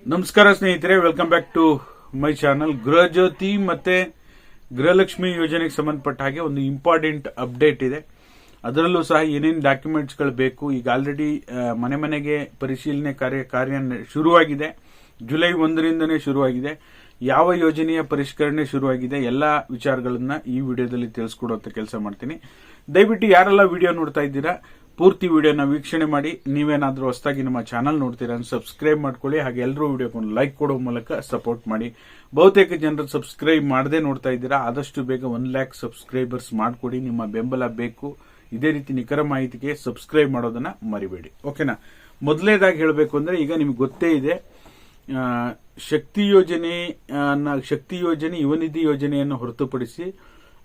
ನಮಸ್ಕಾರ ಸ್ನೇಹಿತರೆ, welcome back to my channel. Gruha Jyothi ಮತ್ತೆ ಗೃಹಲಕ್ಷ್ಮಿ ಯೋಜನೆಗೆ ಸಂಬಂಧಪಟ್ಟ ಹಾಗೆ ಒಂದು ಇಂಪಾರ್ಟೆಂಟ್ ಅಪ್ಡೇಟ್ ಇದೆ. ಅದರಲ್ಲೂ ಸಹ ಏನೇನು ಡಾಕ್ಯುಮೆಂಟ್ಸ್ಗಳು ಬೇಕು, ಈಗ ಆಲ್ರೆಡಿ ಮನೆ ಮನೆಗೆ ಪರಿಶೀಲನೆ ಕಾರ್ಯ ಶುರುವಾಗಿದೆ. ಜುಲೈ 1ರಿಂದನೇ ಶುರುವಾಗಿದೆ. ಯಾವ ಯೋಜನೆಯ ಪರಿಷ್ಕರಣೆ ಶುರುವಾಗಿದೆ, ಎಲ್ಲ ವಿಚಾರಗಳನ್ನ ಈ ವಿಡಿಯೋದಲ್ಲಿ ತಿಳಿಸ್ಕೊಡುವಂತ ಕೆಲಸ ಮಾಡ್ತೀನಿ. ದಯವಿಟ್ಟು ಯಾರೆಲ್ಲ ವಿಡಿಯೋ ನೋಡ್ತಾ ಇದ್ದೀರಾ, ಪೂರ್ತಿ ವಿಡಿಯೋನ ವೀಕ್ಷಣೆ ಮಾಡಿ. ನೀವೇನಾದ್ರೂ ಹೊಸದಾಗಿ ನಮ್ಮ ಚಾನಲ್ ನೋಡ್ತೀರಾ ಸಬ್ಸ್ಕ್ರೈಬ್ ಮಾಡ್ಕೊಳ್ಳಿ. ಹಾಗೆ ಎಲ್ಲರೂ ವಿಡಿಯೋಕೊಂಡು ಲೈಕ್ ಕೊಡೋ ಮೂಲಕ ಸಪೋರ್ಟ್ ಮಾಡಿ. ಬಹುತೇಕ ಜನರು ಸಬ್ಸ್ಕ್ರೈಬ್ ಮಾಡದೆ ನೋಡ್ತಾ ಇದ್ದೀರಾ. ಆದಷ್ಟು ಬೇಗ 1 lakh ಸಬ್ಸ್ಕ್ರೈಬರ್ಸ್ ಮಾಡಿಕೊಡಿ. ನಿಮ್ಮ ಬೆಂಬಲ ಬೇಕು. ಇದೇ ರೀತಿ ನಿಖರ ಮಾಹಿತಿಗೆ ಸಬ್ಸ್ಕ್ರೈಬ್ ಮಾಡೋದನ್ನ ಮರಿಬೇಡಿ. ಓಕೆನಾ? ಮೊದಲನೇದಾಗಿ ಹೇಳಬೇಕು ಅಂದ್ರೆ, ಈಗ ನಿಮ್ಗೆ ಗೊತ್ತೇ ಇದೆ, ಶಕ್ತಿ ಯೋಜನೆ, ಯುವನಿಧಿ ಯೋಜನೆಯನ್ನು ಹೊರತುಪಡಿಸಿ,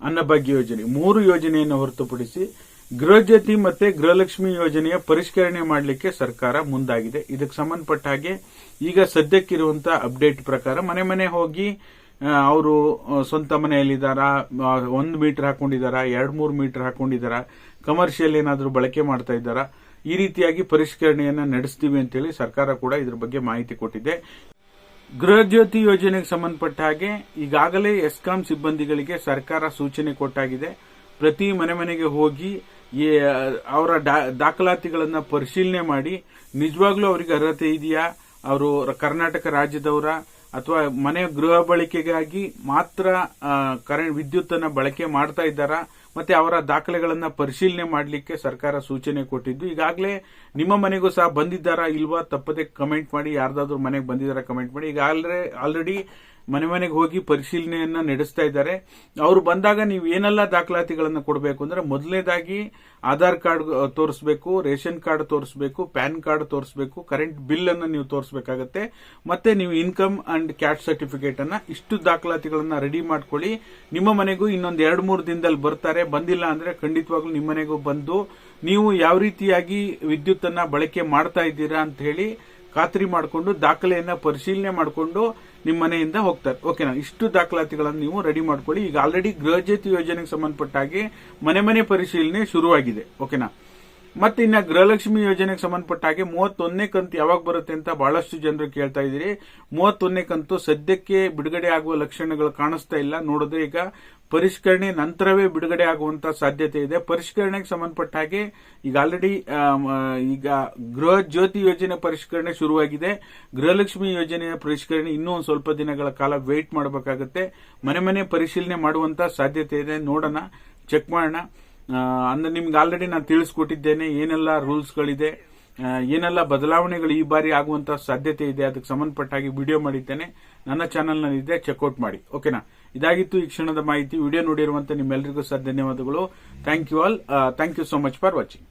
ಅನ್ನಭಾಗ್ಯ ಯೋಜನೆ, 3 ಯೋಜನೆಯನ್ನು ಹೊರತುಪಡಿಸಿ ಗೃಹ ಜ್ಯೋತಿ ಮತ್ತೆ ಗೃಹಲಕ್ಷ್ಮಿ ಯೋಜನೆಯ ಪರಿಷ್ಕರಣೆ ಮಾಡಲಿಕ್ಕೆ ಸರ್ಕಾರ ಮುಂದಾಗಿದೆ. ಇದಕ್ಕೆ ಸಂಬಂಧಪಟ್ಟ ಹಾಗೆ ಈಗ ಸದ್ಯಕ್ಕಿರುವಂತಹ ಅಪ್ಡೇಟ್ ಪ್ರಕಾರ ಮನೆ ಹೋಗಿ ಅವರು ಸ್ವಂತ ಮನೆಯಲ್ಲಿದ್ದಾರಾ, 1 ಮೀಟರ್ ಹಾಕೊಂಡಿದ್ದಾರಾ, 2-3 ಮೀಟರ್ ಹಾಕೊಂಡಿದ್ದಾರಾ, ಕಮರ್ಷಿಯಲ್ ಏನಾದರೂ ಬಳಕೆ ಮಾಡ್ತಾ ಇದ್ದಾರಾ, ಈ ರೀತಿಯಾಗಿ ಪರಿಷ್ಕರಣೆಯನ್ನ ನಡೆಸ್ತೀವಿ ಅಂತೇಳಿ ಸರ್ಕಾರ ಕೂಡ ಇದ್ರ ಬಗ್ಗೆ ಮಾಹಿತಿ ಕೊಟ್ಟಿದೆ. ಗೃಹ ಜ್ಯೋತಿ ಯೋಜನೆಗೆ ಸಂಬಂಧಪಟ್ಟ ಹಾಗೆ ಈಗಾಗಲೇ ಎಸ್ಕಾಂ ಸಿಬ್ಬಂದಿಗಳಿಗೆ ಸರ್ಕಾರ ಸೂಚನೆ ಕೊಟ್ಟಾಗಿದೆ. ಪ್ರತಿ ಮನೆಗೆ ಹೋಗಿ ಅವರ ದಾಖಲಾತಿಗಳನ್ನ ಪರಿಶೀಲನೆ ಮಾಡಿ ನಿಜವಾಗ್ಲೂ ಅವರಿಗೆ ಅರ್ಹತೆ ಇದೆಯಾ, ಅವರು ಕರ್ನಾಟಕ ರಾಜ್ಯದವರ ಅಥವಾ ಮನೆ ಗೃಹ ಬಳಕೆಗಾಗಿ ಮಾತ್ರ ವಿದ್ಯುತ್ ಅನ್ನ ಬಳಕೆ ಮಾಡ್ತಾ ಇದ್ದಾರಾ, ಮತ್ತೆ ಅವರ ದಾಖಲೆಗಳನ್ನ ಪರಿಶೀಲನೆ ಮಾಡಲಿಕ್ಕೆ ಸರ್ಕಾರ ಸೂಚನೆ ಕೊಟ್ಟಿದ್ದು. ಈಗಾಗಲೇ ನಿಮ್ಮ ಮನೆಗೂ ಸಹ ಬಂದಿದ್ದಾರಾ ಇಲ್ವಾ ತಪ್ಪದೆ ಕಮೆಂಟ್ ಮಾಡಿ. ಯಾರ್ದಾದ್ರೂ ಮನೆಗೆ ಬಂದಿದ್ದಾರಾ ಕಮೆಂಟ್ ಮಾಡಿ. ಈಗ ಆಲ್ರೆಡಿ ಮನೆಗೆ ಹೋಗಿ ಪರಿಶೀಲನೆಯನ್ನ ನಡೆಸ್ತಾ ಇದ್ದಾರೆ. ಅವರು ಬಂದಾಗ ನೀವು ಏನೆಲ್ಲ ದಾಖಲಾತಿಗಳನ್ನ ಕೊಡಬೇಕು ಅಂದ್ರೆ, ಮೊದಲನೇದಾಗಿ ಆಧಾರ್ ಕಾರ್ಡ್ ತೋರಿಸಬೇಕು, ರೇಷನ್ ಕಾರ್ಡ್ ತೋರಿಸಬೇಕು, ಪ್ಯಾನ್ ಕಾರ್ಡ್ ತೋರಿಸಬೇಕು, ಕರೆಂಟ್ ಬಿಲ್ ಅನ್ನ ನೀವು ತೋರಿಸಬೇಕಾಗತ್ತೆ, ಮತ್ತೆ ನೀವು ಇನ್ಕಮ್ ಅಂಡ್ ಕ್ಯಾಸ್ಟ್ ಸರ್ಟಿಫಿಕೇಟ್ ಅನ್ನ, ಇಷ್ಟು ದಾಖಲಾತಿಗಳನ್ನ ರೆಡಿ ಮಾಡ್ಕೊಳ್ಳಿ. ನಿಮ್ಮ ಮನೆಗೂ ಇನ್ನೊಂದು 2-3 ದಿನದಲ್ಲಿ ಬರ್ತಾರೆ. ಬಂದಿಲ್ಲ ಅಂದ್ರೆ ಖಂಡಿತವಾಗ್ಲೂ ನಿಮ್ಮ ಮನೆಗೂ ಬಂದು ನೀವು ಯಾವ ರೀತಿಯಾಗಿ ವಿದ್ಯುತ್ ಅನ್ನ ಬಳಕೆ ಮಾಡ್ತಾ ಇದ್ದೀರಾ ಅಂತ ಹೇಳಿ ಖಾತ್ರಿ ಮಾಡಿಕೊಂಡು ದಾಖಲೆಯನ್ನ ಪರಿಶೀಲನೆ ಮಾಡಿಕೊಂಡು ನಿಮ್ಮ ಮನೆಯಿಂದ ಹೋಗ್ತಾರೆ. ಓಕೆನಾ? ಇಷ್ಟು ದಾಖಲಾತಿಗಳನ್ನು ನೀವು ರೆಡಿ ಮಾಡ್ಕೊಳ್ಳಿ. ಈಗ ಆಲ್ರೆಡಿ ಗೃಹ ಜ್ಯೋತಿ ಯೋಜನೆಗೆ ಸಂಬಂಧಪಟ್ಟ ಹಾಗೆ ಮನೆ ಪರಿಶೀಲನೆ ಶುರುವಾಗಿದೆ. ಓಕೆನಾ? ಮತ್ತೆ ಇನ್ನ ಗೃಹಲಕ್ಷ್ಮಿ ಯೋಜನೆಗೆ ಸಂಬಂಧಪಟ್ಟ ಹಾಗೆ 31ನೇ ಕಂತು ಯಾವಾಗ ಬರುತ್ತೆ ಅಂತ ಬಹಳಷ್ಟು ಜನರು ಕೇಳ್ತಾ ಇದ್ದೀರಿ. 31ನೇ ಕಂತು ಸದ್ಯಕ್ಕೆ ಬಿಡುಗಡೆ ಆಗುವ ಲಕ್ಷಣಗಳು ಕಾಣಿಸ್ತಾ ಇಲ್ಲ. ನೋಡಿದ್ರೆ ಈಗ ಪರಿಷ್ಕರಣೆ ನಂತರವೇ ಬಿಡುಗಡೆ ಆಗುವಂತ ಸಾಧ್ಯತೆ ಇದೆ. ಪರಿಷ್ಕರಣೆಗೆ ಸಂಬಂಧಪಟ್ಟ ಹಾಗೆ ಈಗ ಆಲ್ರೆಡಿ ಈಗ ಗೃಹ ಜ್ಯೋತಿ ಯೋಜನೆ ಪರಿಷ್ಕರಣೆ ಶುರುವಾಗಿದೆ. ಗೃಹಲಕ್ಷ್ಮಿ ಯೋಜನೆಯ ಪರಿಷ್ಕರಣೆ ಇನ್ನೂ ಒಂದು ಸ್ವಲ್ಪ ದಿನಗಳ ಕಾಲ ವೇಟ್ ಮಾಡಬೇಕಾಗುತ್ತೆ. ಮನೆ ಪರಿಶೀಲನೆ ಮಾಡುವಂತ ಸಾಧ್ಯತೆ ಇದೆ. ನೋಡೋಣ, ಚೆಕ್ ಮಾಡೋಣ. ಅಂದ್ರೆ ನಿಮ್ಗೆ ಆಲ್ರೆಡಿ ನಾನು ತಿಳಿಸ್ಕೊಟ್ಟಿದ್ದೇನೆ ಏನೆಲ್ಲ ರೂಲ್ಸ್ಗಳಿದೆ, ಏನೆಲ್ಲ ಬದಲಾವಣೆಗಳು ಈ ಬಾರಿ ಆಗುವಂತಹ ಸಾಧ್ಯತೆ ಇದೆ. ಅದಕ್ಕೆ ಸಂಬಂಧಪಟ್ಟ ಹಾಗೆ ವಿಡಿಯೋ ಮಾಡಿದ್ದೇನೆ, ನನ್ನ ಚಾನಲ್ನಲ್ಲಿ ಇದೆ, ಚೆಕ್ಔಟ್ ಮಾಡಿ. ಓಕೆನಾ? ಇದಾಗಿತ್ತು ಈ ಕ್ಷಣದ ಮಾಹಿತಿ. ವಿಡಿಯೋ ನೋಡಿರುವಂತ ನಿಮ್ಮೆಲ್ಲರಿಗೂ ಸಹ ಧನ್ಯವಾದಗಳು. Thank you all. Thank you so much for watching.